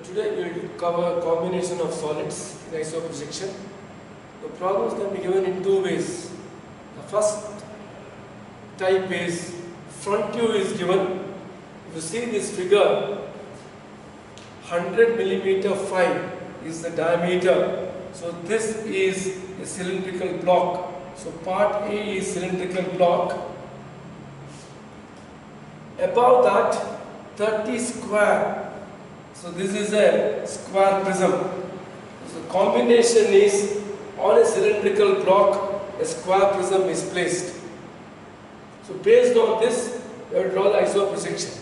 Today we will cover combination of solids in isoprojection. The problems can be given in two ways. The first type is front view is given. If you see this figure, 100 millimeter fine is the diameter. So this is a cylindrical block. So part A is cylindrical block. Above that 30 square. So this is a square prism. So the combination is on a cylindrical block, a square prism is placed. So based on this, you have to draw the isoprojection.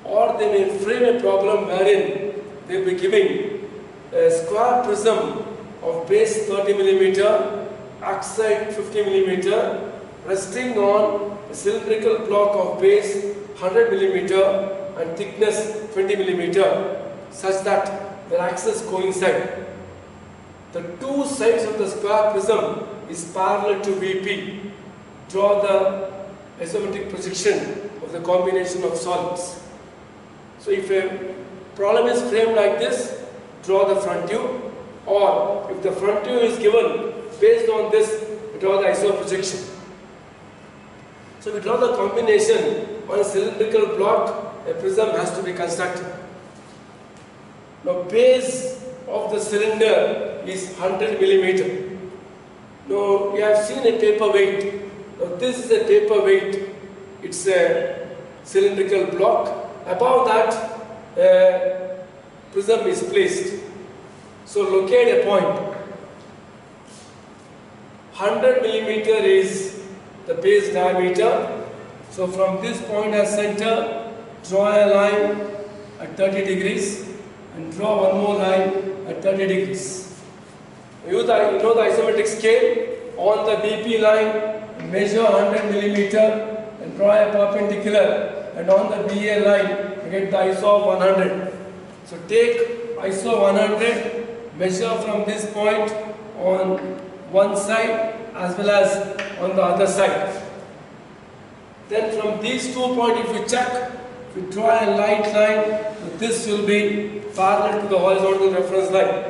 Or they may frame a problem wherein they will be giving a square prism of base 30 millimeter, axis 50 millimeter, resting on a cylindrical block of base 100 millimeter and thickness 20 millimeter, such that the axes coincide. The two sides of the square prism is parallel to VP. Draw the isometric projection of the combination of solids. So if a problem is framed like this, draw the front view, or if the front view is given, based on this, we draw the isoprojection. So we draw the combination on a cylindrical block. A prism has to be constructed. Now base of the cylinder is 100 millimeter. Now you have seen a paperweight. Now this is a paperweight. It's a cylindrical block. Above that a prism is placed. So locate a point. 100 millimeter is the base diameter. So from this point as center, draw a line at 30 degrees and draw one more line at 30 degrees. You know the isometric scale. On the BP line, measure 100 millimeter and draw a perpendicular, and on the BA line, you get the ISO of 100. So take ISO 100, measure from this point on one side as well as on the other side. Then from these 2 points, if you check, if you draw a light line, this will be parallel to the horizontal reference line.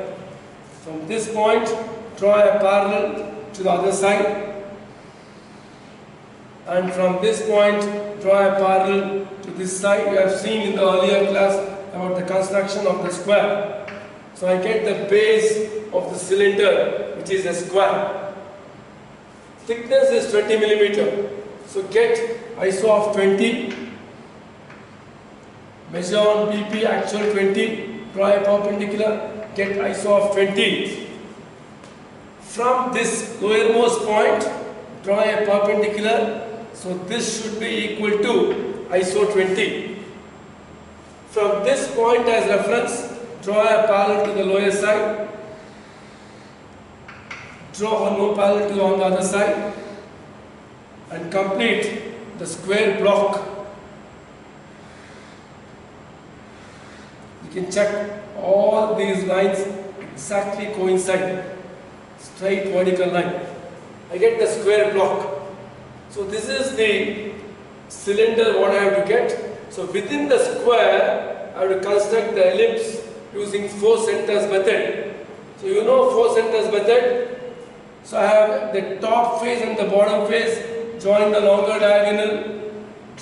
From this point, draw a parallel to the other side. And from this point, draw a parallel to this side. You have seen in the earlier class about the construction of the square. So I get the base of the cylinder, which is a square. Thickness is 20 millimeter. So get ISO of 20. Measure on BP actual 20. Draw a perpendicular. Get ISO of 20. From this lowermost point, draw a perpendicular. So this should be equal to ISO 20. From this point as reference, draw a parallel to the lower side. Draw one more parallel to on the other side. And complete the square block. You can check all these lines exactly coincide. Straight vertical line. I get the square block. So this is the cylinder what I have to get. So within the square, I have to construct the ellipse using 4 centers method. So you know 4 centers method. So I have the top face and the bottom face. Join the longer diagonal.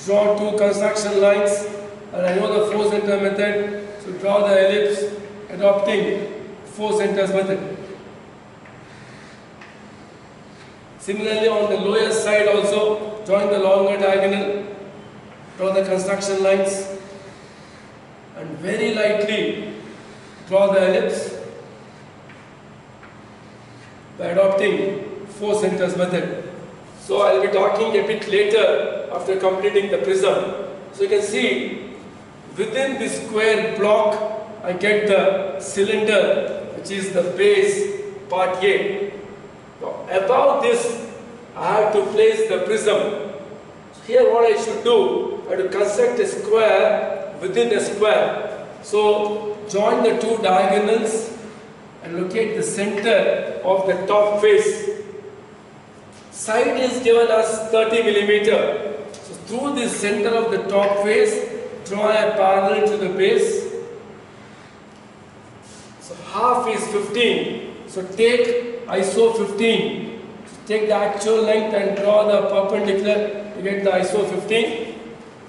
Draw 2 construction lines. And I know the 4 center method. So draw the ellipse adopting 4 centers method. Similarly, on the lower side also, join the longer diagonal, draw the construction lines, and very lightly draw the ellipse by adopting 4 centers method. So I will be talking a bit later after completing the prism. So you can see within this square block, I get the cylinder, which is the base part A. Now, above this, I have to place the prism. So here what I should do, I have to construct a square within a square. So join the 2 diagonals and locate the center of the top face. Side is given as 30 millimeter. So through the center of the top face, draw a parallel to the base So half is 15. So take ISO 15. Take the actual length and draw the perpendicular to get the ISO 15.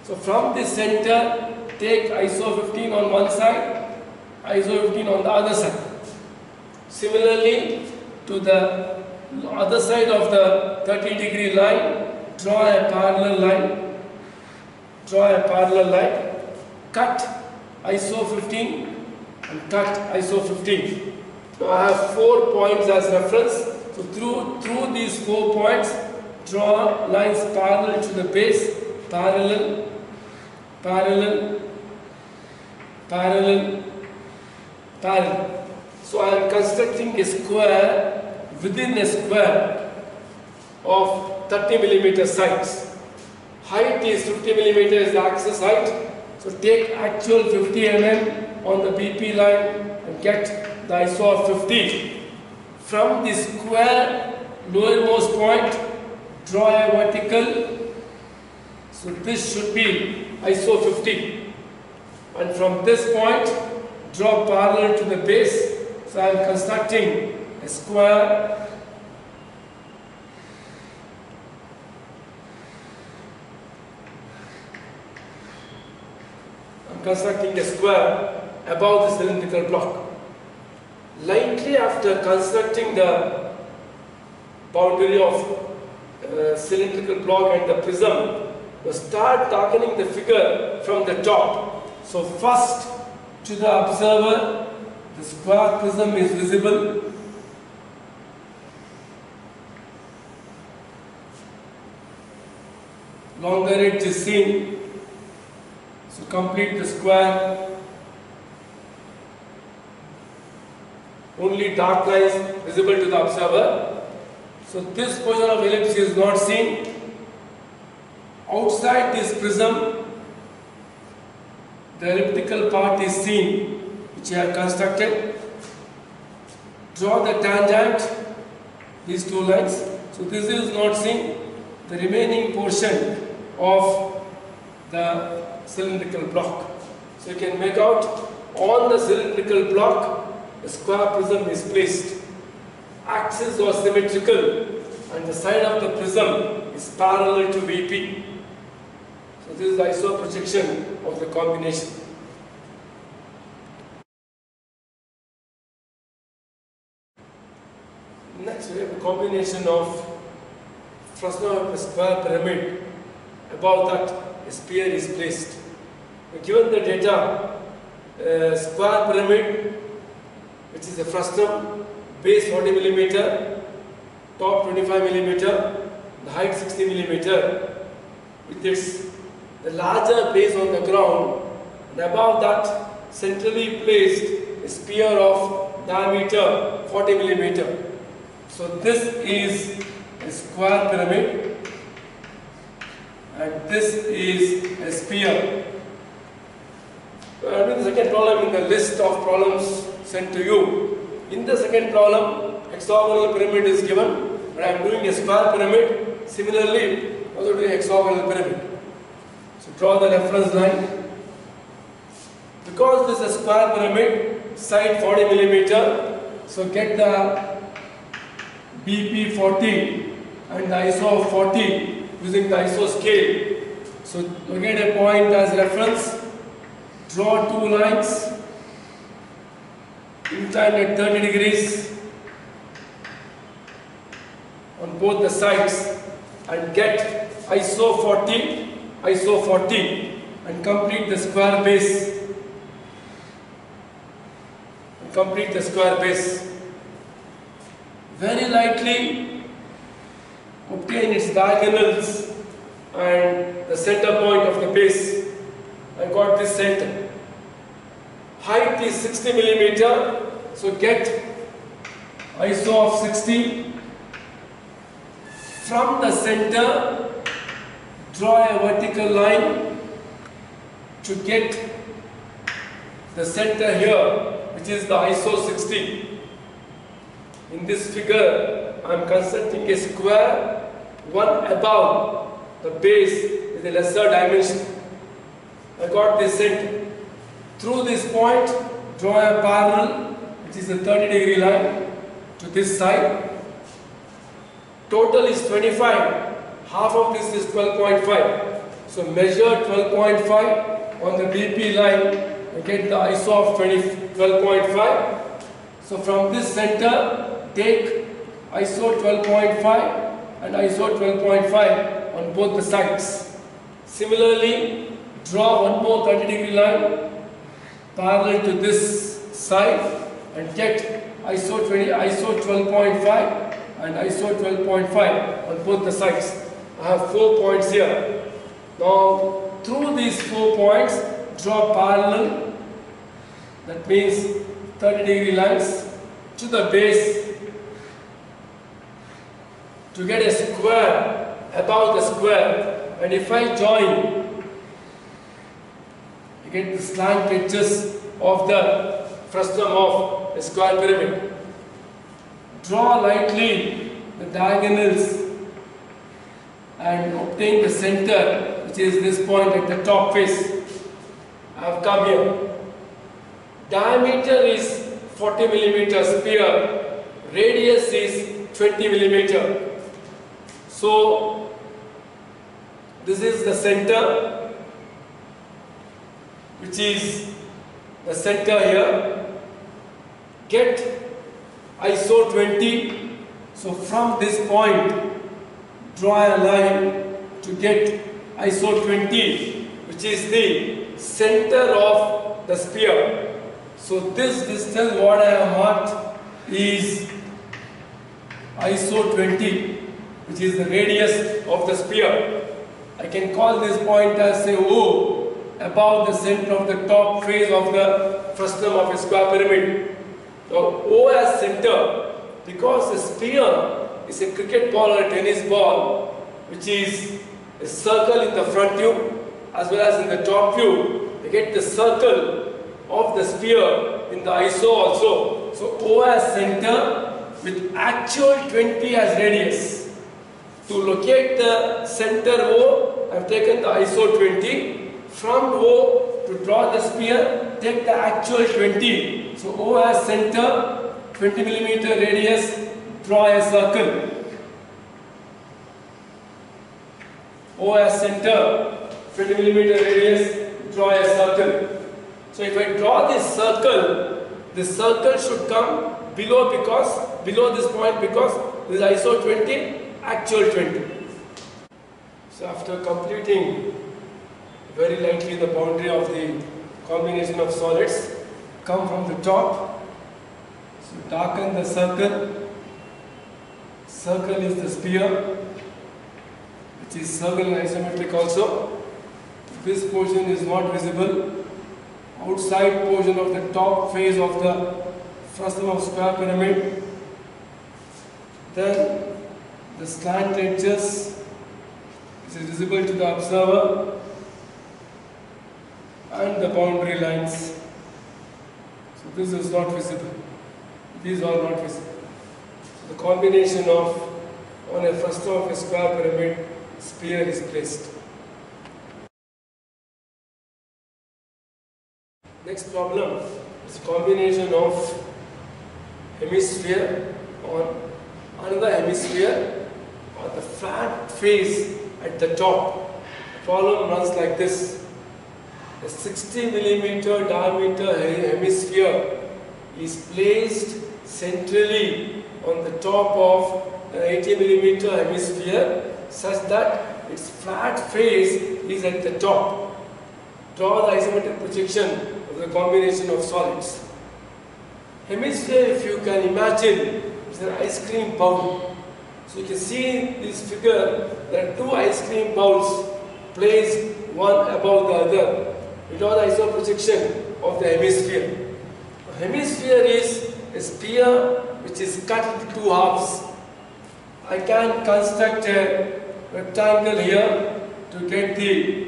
So from this center, take ISO 15 on one side, ISO 15 on the other side. Similarly, to the other side of the 30-degree line, draw a parallel line. Draw a parallel line. Cut ISO 15 and cut ISO 15. Now I have 4 points as reference. So through these 4 points, draw lines parallel to the base, parallel, parallel, parallel, parallel. So I am constructing a square within a square of 30 millimeter sides. Height is 50 millimeter is the axis height. So take actual 50 mm on the BP line and get the ISO of 50. From the square lowermost point, draw a vertical. So this should be ISO 50. And from this point, draw parallel to the base. So I am constructing a square. Constructing a square above the cylindrical block. Lightly after constructing the boundary of cylindrical block and the prism, you start darkening the figure from the top. So first, to the observer, the square prism is visible. Longer edge is seen. So complete the square. Only dark lines visible to the observer. So this portion of ellipse is not seen. Outside this prism, the elliptical part is seen, which I have constructed. Draw the tangent, these 2 lines. So this is not seen. The remaining portion of the cylindrical block. So you can make out on the cylindrical block a square prism is placed. Axes are symmetrical and the side of the prism is parallel to VP. So this is the ISO projection of the combination. Next we have a combination of Fresnel of a square pyramid. Above that a sphere is placed. Given the data, square pyramid, which is a frustum, base 40 millimeter, top 25 millimeter, the height 60 millimeter, with the larger base on the ground, and above that centrally placed a sphere of diameter 40 millimeter. So this is a square pyramid. And this is a sphere. The second problem in the list of problems sent to you. In the second problem, hexagonal pyramid is given, but I am doing a square pyramid. Similarly, also doing hexagonal pyramid. So draw the reference line. Because this is a square pyramid, side 40 millimeter, so get the BP 40 and the ISO of 40. Using the ISO scale. So locate a point as reference, draw 2 lines, inclined at 30 degrees on both the sides and get ISO 40 and complete the square base. And complete the square base. Very lightly obtain its diagonals and the center point of the base. I got this center. Height is 60 millimeter, so get ISO of 60. From the center, draw a vertical line to get the center here, which is the ISO 60. In this figure, I am constructing a square, one above the base is a lesser dimension. I got this center. Through this point, draw a parallel which is a 30-degree line to this side. Total is 25. Half of this is 12.5. So measure 12.5 on the BP line and get the ISO of 12.5. So from this center, take ISO 12.5 and ISO 12.5 on both the sides. Similarly, draw one more 30-degree line parallel to this side and get ISO 12.5 and ISO 12.5 on both the sides. I have 4 points here. Now, through these 4 points, draw parallel. That means 30-degree lines to the base to get a square above the square. And if I join, you get the slant edges of the frustum of a square pyramid. Draw lightly the diagonals and obtain the center, which is this point at the top face. I have come here. Diameter is 40 millimeter sphere, radius is 20 millimeter. So this is the center, which is the center here. Get ISO 20. So from this point, draw a line to get ISO 20, which is the center of the sphere. So this distance what I have marked is ISO 20, which is the radius of the sphere. I can call this point as say O, above the center of the top face of the frustum of a square pyramid. Now O as center, because the sphere is a cricket ball or a tennis ball, which is a circle in the front view as well as in the top view. You get the circle of the sphere in the ISO also. So O as center with actual 20 as radius. To locate the center O, I have taken the ISO 20. From O to draw the sphere, take the actual 20. So O as center, 20 millimeter radius, draw a circle. O as center, 20 millimeter radius, draw a circle. So if I draw this circle should come below this point because this is ISO 20, actual 20. So after completing very lightly the boundary of the combination of solids, come from the top. So darken the circle. Circle is the sphere, which is circle and isometric also. This portion is not visible. Outside portion of the top face of the frustum of square pyramid. Then the slant edges is visible to the observer and the boundary lines. So this is not visible. These are not visible. So the combination of on a frustum of a square pyramid sphere is placed. Next problem is combination of hemisphere on another hemisphere or the flat face at the top. The problem runs like this. A 60 millimeter diameter hemisphere is placed centrally on the top of an 80 millimeter hemisphere such that its flat face is at the top. Draw the isometric projection of the combination of solids. Hemisphere, if you can imagine, is an ice cream bowl. So you can see in this figure there are two ice cream bowls placed one above the other. We draw the iso projection of the hemisphere. A hemisphere is a sphere which is cut into two halves. I can construct a rectangle here to get the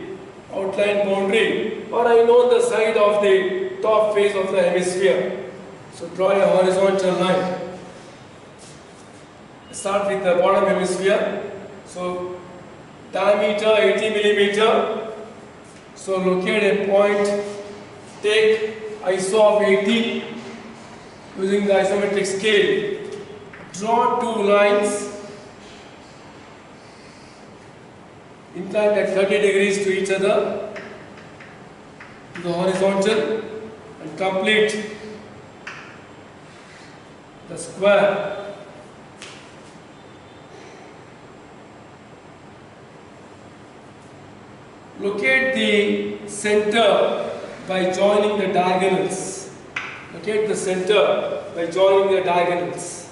outline boundary, or I know the side of the top face of the hemisphere. So draw a horizontal line. Start with the bottom hemisphere. So diameter 80 millimeter. So locate a point, take ISO of 80 using the isometric scale. Draw two lines inclined at 30 degrees to each other to the horizontal and complete the square. Locate the center by joining the diagonals. Locate the center by joining the diagonals.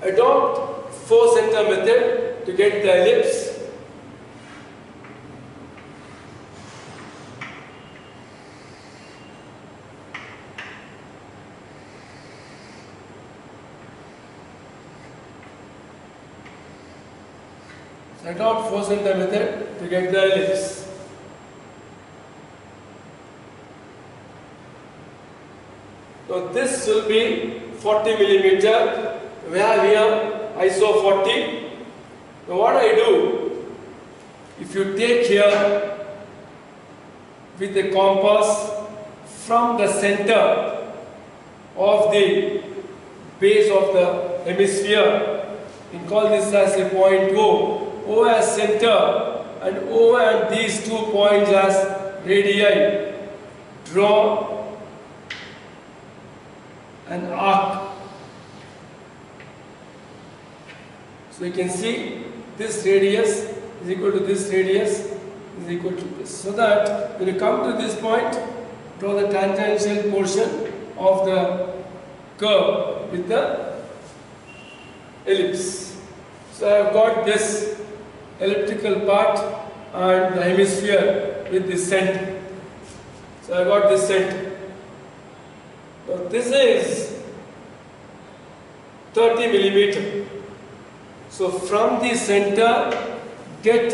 Adopt 4 center method to get the ellipse. Adopt 4 center method to get the ellipse. Now this will be 40 millimeter. We have here ISO 40. Now what I do, if you take here with the compass from the center of the base of the hemisphere, we call this as a point O. O as center and O and these 2 points as radii. Draw an arc. So you can see this radius is equal to this radius is equal to this. So that when you come to this point, draw the tangential portion of the curve with the ellipse. So I have got this elliptical part and the hemisphere with this center. So I got this center. Now this is 30 millimeter. So from the center get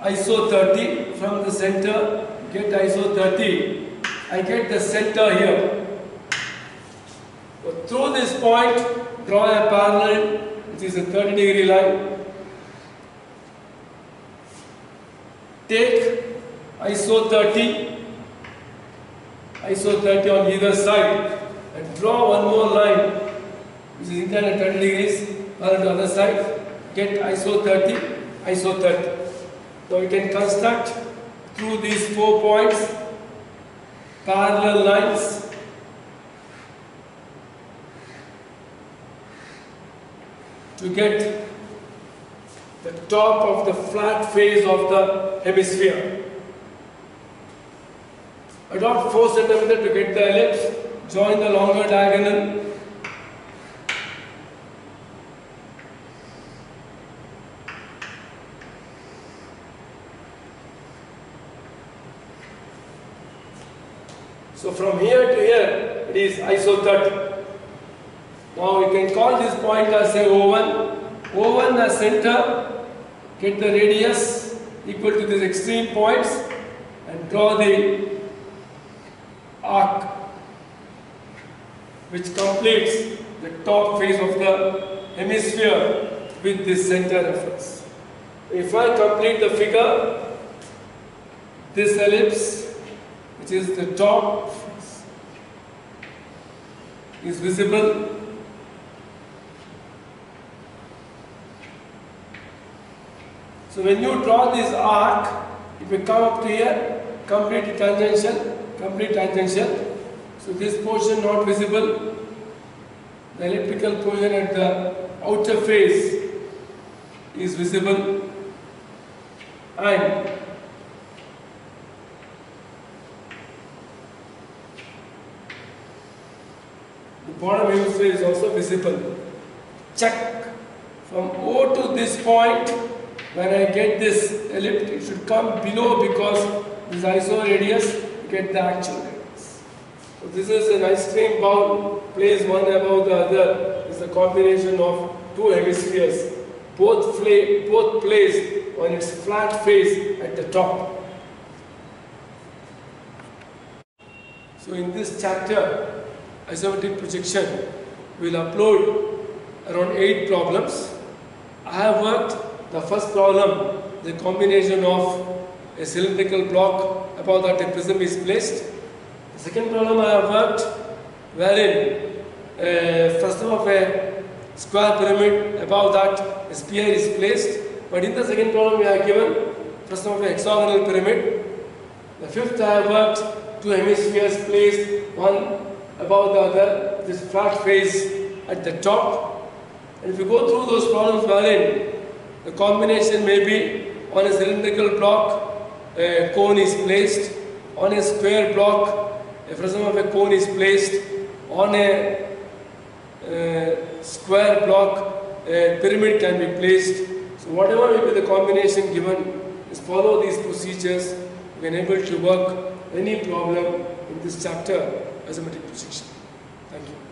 ISO 30. From the center get ISO 30. I get the center here. So through this point draw a parallel which is a 30 degree line. Take ISO 30 on either side and draw one more line which is inclined at 30 degrees on the other side. Get ISO 30. Now we can construct through these 4 points parallel lines. To get the top of the flat face of the hemisphere. Adopt 4 centimeter to get the ellipse. Join the longer diagonal. So from here to here it is ISO 30. Now we can call this point as say O1. O1 as center, get the radius equal to these extreme points and draw the arc which completes the top face of the hemisphere with this center reference. If I complete the figure, this ellipse which is the top is visible. So when you draw this arc, it will come up to here, complete tangential. So this portion not visible. The elliptical portion at the outer face is visible, and the bottom hemisphere is also visible. Check from O to this point. When I get this ellipse, it should come below because this iso radius, you get the actual radius. So this is an ice cream bowl placed one above the other. It's a combination of 2 hemispheres, both placed on its flat face at the top. So in this chapter, isometric projection, we will upload around 8 problems. I have worked the first problem, the combination of a cylindrical block above that a prism is placed. The second problem I have worked wherein frustum of a square pyramid, above that a sphere is placed. But in the second problem we are given frustum of a hexagonal pyramid. The fifth I have worked two hemispheres placed one above the other, this flat face at the top. And if you go through those problems wherein the combination may be on a cylindrical block, a cone is placed, on a square block, a frustum of a cone is placed, on a square block, a pyramid can be placed. So whatever may be the combination given, is follow these procedures, you can able to work any problem in this chapter, arithmetic precision. Thank you.